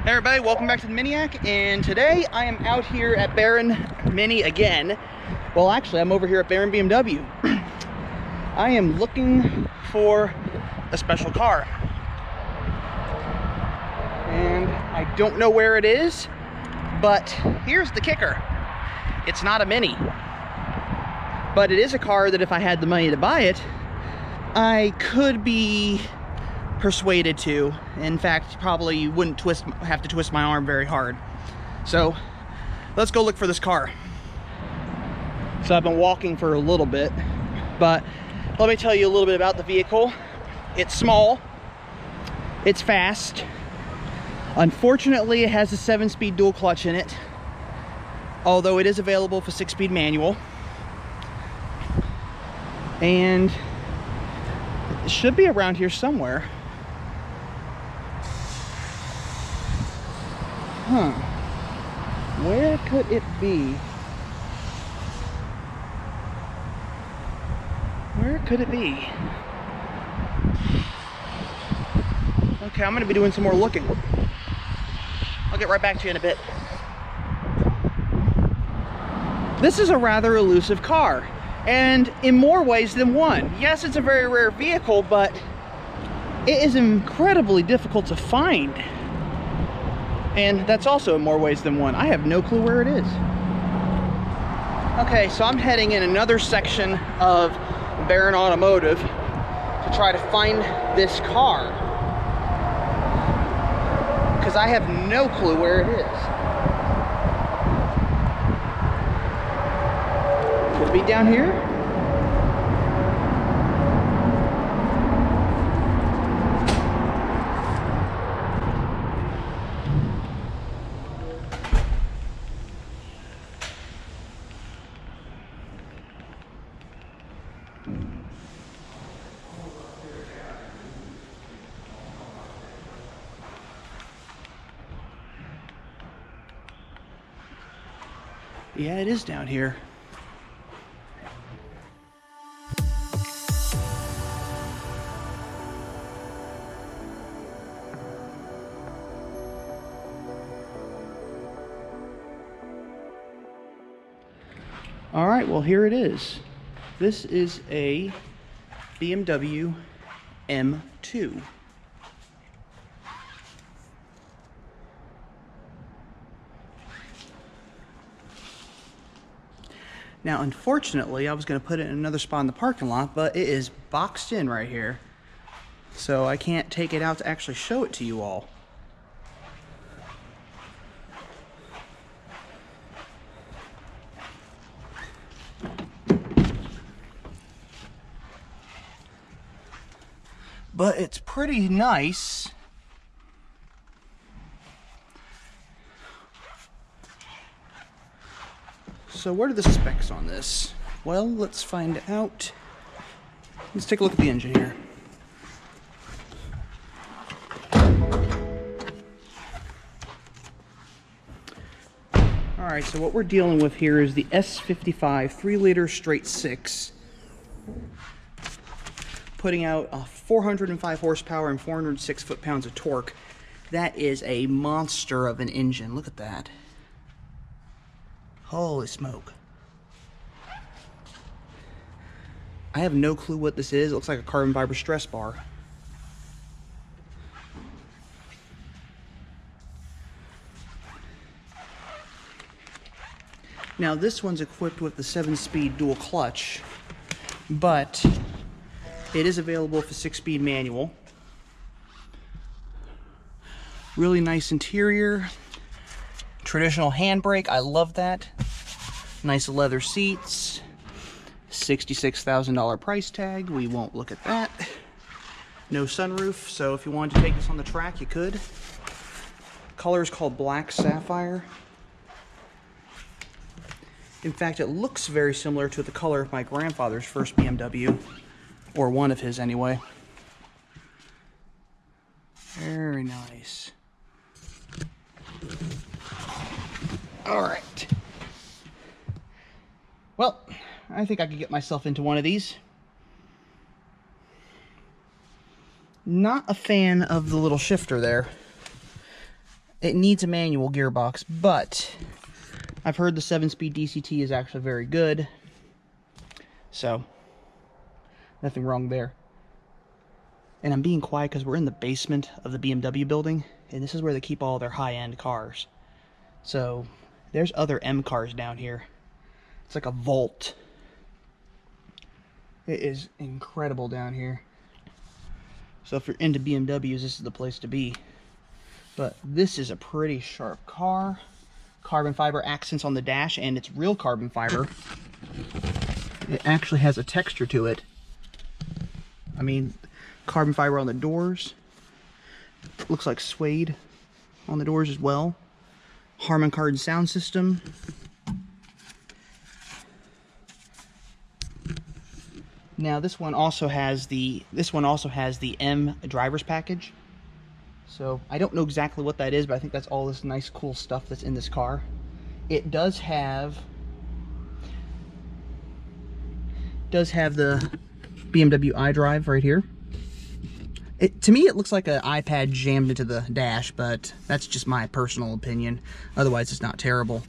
Hey everybody, welcome back to the Miniac, and today I am out here at Barron Mini again. Well, actually, I'm over here at Barron BMW. I am looking for a special car. And I don't know where it is, but here's the kicker. It's not a Mini. But it is a car that if I had the money to buy it, I could be persuaded to. In fact, probably wouldn't have to twist my arm very hard. So let's go look for this car. So I've been walking for a little bit, but let me tell you a little bit about the vehicle. It's small, it's fast. Unfortunately, it has a 7-speed dual clutch in it, although it is available for 6-speed manual. And it should be around here somewhere. Huh. Where could it be? Where could it be? Okay, I'm gonna be doing some more looking. I'll get right back to you in a bit. This is a rather elusive car, and in more ways than one. Yes, it's a very rare vehicle, but it is incredibly difficult to find. And that's also in more ways than one. I have no clue where it is. Okay, so I'm heading in another section of Barron Automotive to try to find this car, because I have no clue where it is. Could it be down here? Yeah, it is down here. All right, well, here it is. This is a BMW M2. Now, unfortunately, I was going to put it in another spot in the parking lot, but it is boxed in right here. So I can't take it out to actually show it to you all. But it's pretty nice. So what are the specs on this? Well, let's find out. Let's take a look at the engine here. All right, so what we're dealing with here is the S55 3-liter straight 6, putting out a 405 horsepower and 406 foot-pounds of torque. That is a monster of an engine. Look at that. Holy smoke. I have no clue what this is. It looks like a carbon fiber stress bar. Now this one's equipped with the 7-speed dual clutch, but it is available for 6-speed manual. Really nice interior. Traditional handbrake, I love that. Nice leather seats. $66,000 price tag, we won't look at that. No sunroof, so if you wanted to take this on the track, you could. Color is called Black Sapphire. In fact, it looks very similar to the color of my grandfather's first BMW, or one of his anyway. Very nice. All right. Well, I think I could get myself into one of these. Not a fan of the little shifter there. It needs a manual gearbox, but I've heard the 7-speed DCT is actually very good. So, nothing wrong there. And I'm being quiet because we're in the basement of the BMW building, and this is where they keep all their high-end cars. So, there's other M cars down here. It's like a vault. It is incredible down here. So if you're into BMWs, this is the place to be. But this is a pretty sharp car. Carbon fiber accents on the dash, and it's real carbon fiber. It actually has a texture to it. I mean, carbon fiber on the doors. It looks like suede on the doors as well. Harman Kardon sound system. Now this one also has the M driver's package. So I don't know exactly what that is, but I think that's all this nice cool stuff that's in this car. It does have the BMW iDrive right here. To me, it looks like an iPad jammed into the dash, but that's just my personal opinion. Otherwise, it's not terrible.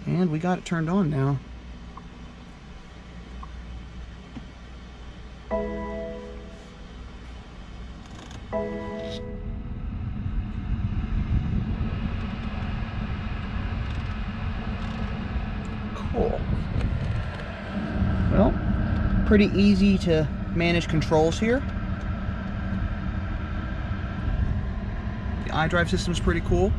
And we got it turned on now. Cool. Well, pretty easy to manage controls here. The iDrive system is pretty cool.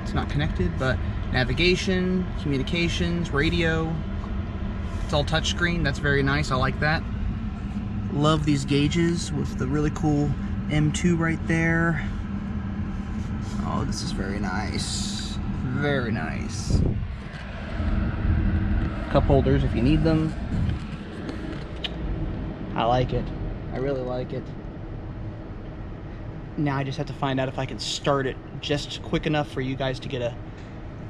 It's not connected, but navigation, communications, radio. It's all touchscreen. That's very nice. I like that. Love these gauges with the really cool M2 right there. Oh, this is very nice. Very nice. Cup holders if you need them. I like it. I really like it. Now I just have to find out if I can start it just quick enough for you guys to get a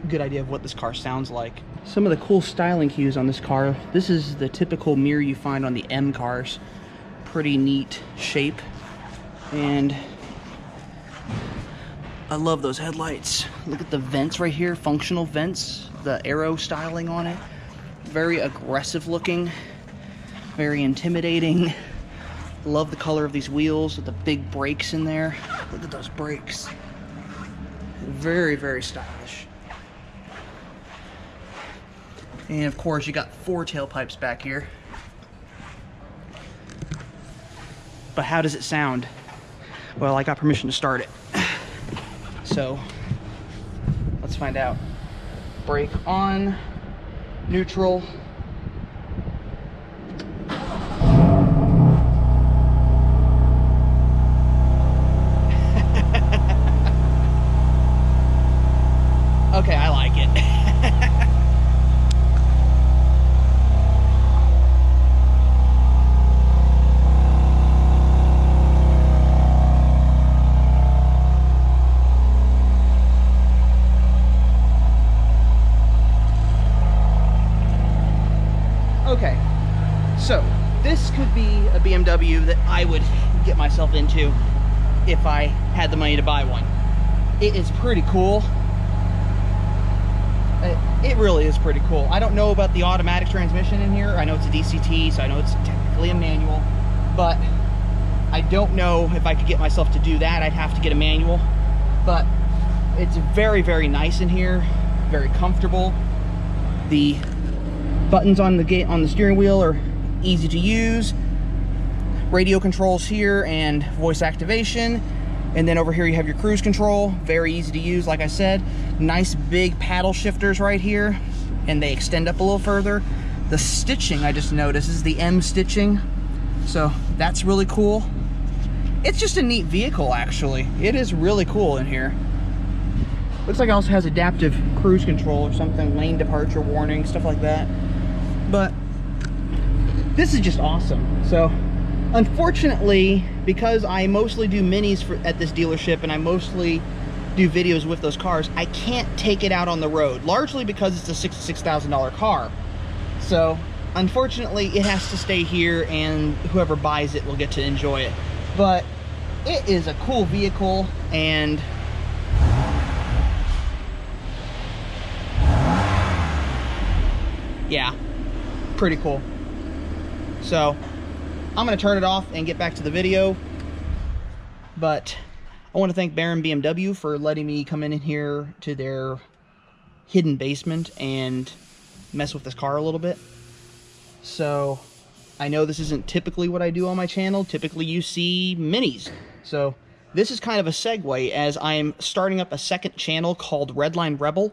good idea of what this car sounds like. Some of the cool styling cues on this car. This is the typical mirror you find on the M cars. Pretty neat shape. And I love those headlights. Look at the vents right here, functional vents, the arrow styling on it. Very aggressive looking, very intimidating. Love the color of these wheels with the big brakes in there. Look at those brakes. Very, very stylish. And of course, you got 4 tailpipes back here. But how does it sound? Well, I got permission to start it. So, let's find out. Brake on, neutral. Okay, I like it. Okay, so this could be a BMW that I would get myself into if I had the money to buy one. It is pretty cool. It really is pretty cool. I don't know about the automatic transmission in here. I know it's a DCT, so I know it's technically a manual, but I don't know if I could get myself to do that. I'd have to get a manual, but it's very, very nice in here, very comfortable. The buttons on the steering wheel are easy to use. Radio controls here and voice activation. And then over here you have your cruise control, very easy to use, like I said. Nice big paddle shifters right here, and they extend up a little further. The stitching, I just noticed, is the M stitching, so that's really cool. It's just a neat vehicle, actually. It is really cool in here. Looks like it also has adaptive cruise control or something, lane departure warning, stuff like that. But this is just awesome. So unfortunately, because I mostly do minis at this dealership, and I mostly do videos with those cars, I can't take it out on the road, largely because it's a $66,000 car. So unfortunately it has to stay here, and whoever buys it will get to enjoy it. But it is a cool vehicle, and yeah, pretty cool. So I'm gonna turn it off and get back to the video, but I want to thank Baron BMW for letting me come in here to their hidden basement and mess with this car a little bit. So I know this isn't typically what I do on my channel. Typically you see minis. So this is kind of a segue, as I'm starting up a second channel called Redline Rebel,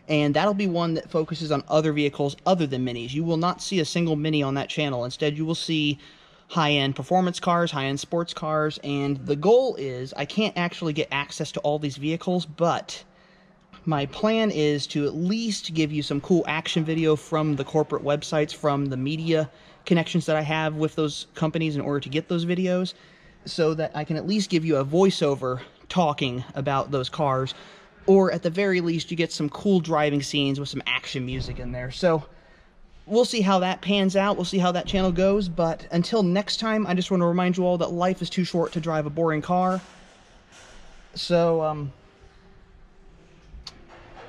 and that'll be one that focuses on other vehicles other than minis. You will not see a single mini on that channel. Instead, you will see high-end performance cars, high-end sports cars, and the goal is, I can't actually get access to all these vehicles, but my plan is to at least give you some cool action video from the corporate websites, from the media connections that I have with those companies in order to get those videos, so that I can at least give you a voiceover talking about those cars, or at the very least you get some cool driving scenes with some action music in there. So we'll see how that pans out. We'll see how that channel goes. But until next time, I just want to remind you all that life is too short to drive a boring car. So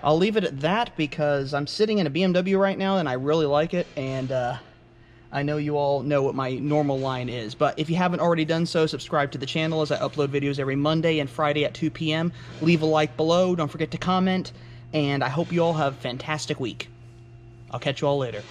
I'll leave it at that, because I'm sitting in a BMW right now and I really like it, and I know you all know what my normal line is. But if you haven't already done so, subscribe to the channel, as I upload videos every Monday and Friday at 2 p.m. Leave a like below. Don't forget to comment. And I hope you all have a fantastic week. I'll catch you all later.